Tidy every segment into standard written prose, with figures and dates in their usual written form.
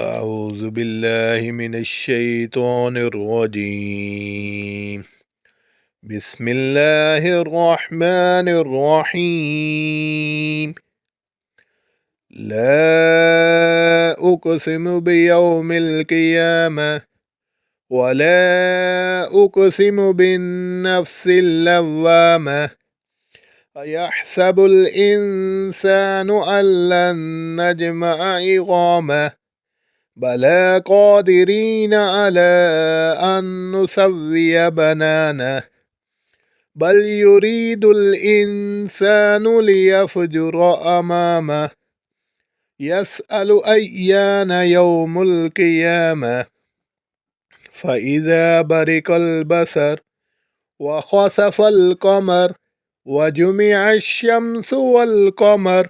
أعوذ بالله من الشيطان الرجيم. بسم الله الرحمن الرحيم. لا أقسم بيوم القيامة ولا أقسم بالنفس اللوامة أيحسب الإنسان أن لن نجمع عظامه بلى قادرين على أن نسوي بنانه بل يريد الإنسان ليفجر أمامه يسأل أيان يوم القيامة فإذا برق البصر وخسف القمر وجمع الشمس والقمر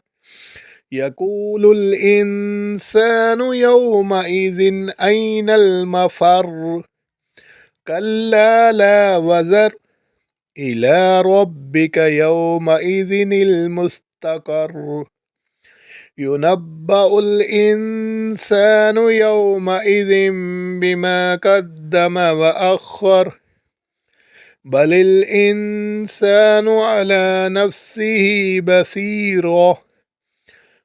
يقول الإنسان يومئذ أين المفر كلا لا وزر إلى ربك يومئذ المستقر ينبأ الإنسان يومئذ بما قدم وأخر بل الإنسان على نفسه بصيرة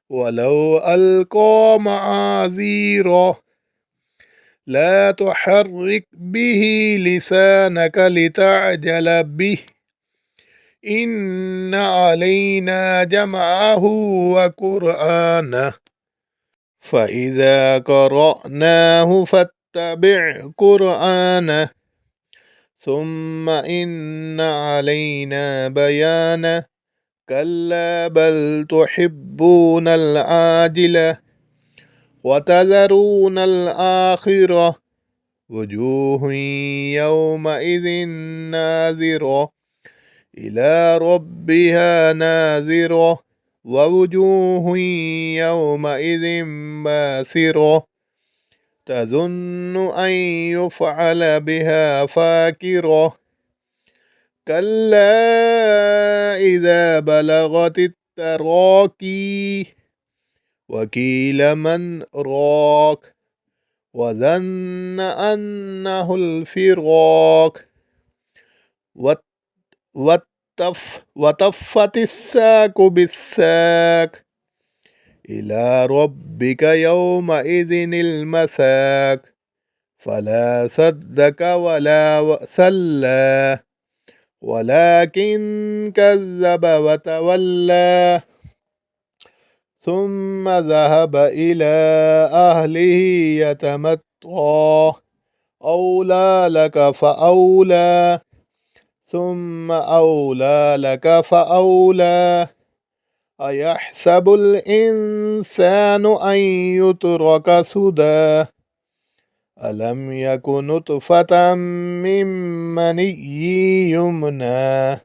ولو ألقى معاذيره لا تحرك به لسانك لتعجل به إن علينا جمعه وقرآنه فإذا قرأناه فاتبع قرآنه ثم إن علينا بيانه كلا بل تحبون العاجلة وتذرون الآخرة وجوه يومئذ ناذرة إلى ربها ناذرة ووجوه يومئذ باسرة تظن أن يفعل بها فاكرة كلا إذا بلغت التراقي وقيل من راق وظن أنه الفراق وتفت الساق بالساق إلى ربك يومئذ المساق فلا صدق ولا صلى ولكن كذب وتولى ثم ذهب إلى أهله يتمطى أولى لك فأولى ثم أولى لك فأولى أيحسب الإنسان أن يترك سدى ألم يك نطفة من مني يمنى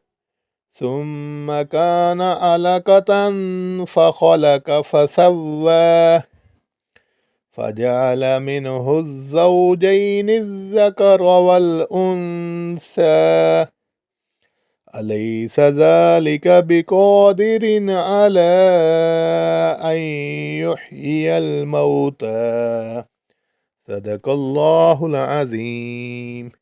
ثم كان علقة فخلق فسوى فجعل منه الزوجين الذكر والأنثى أليس ذلك بقادر على أن يحيي الموتى صدق الله العظيم.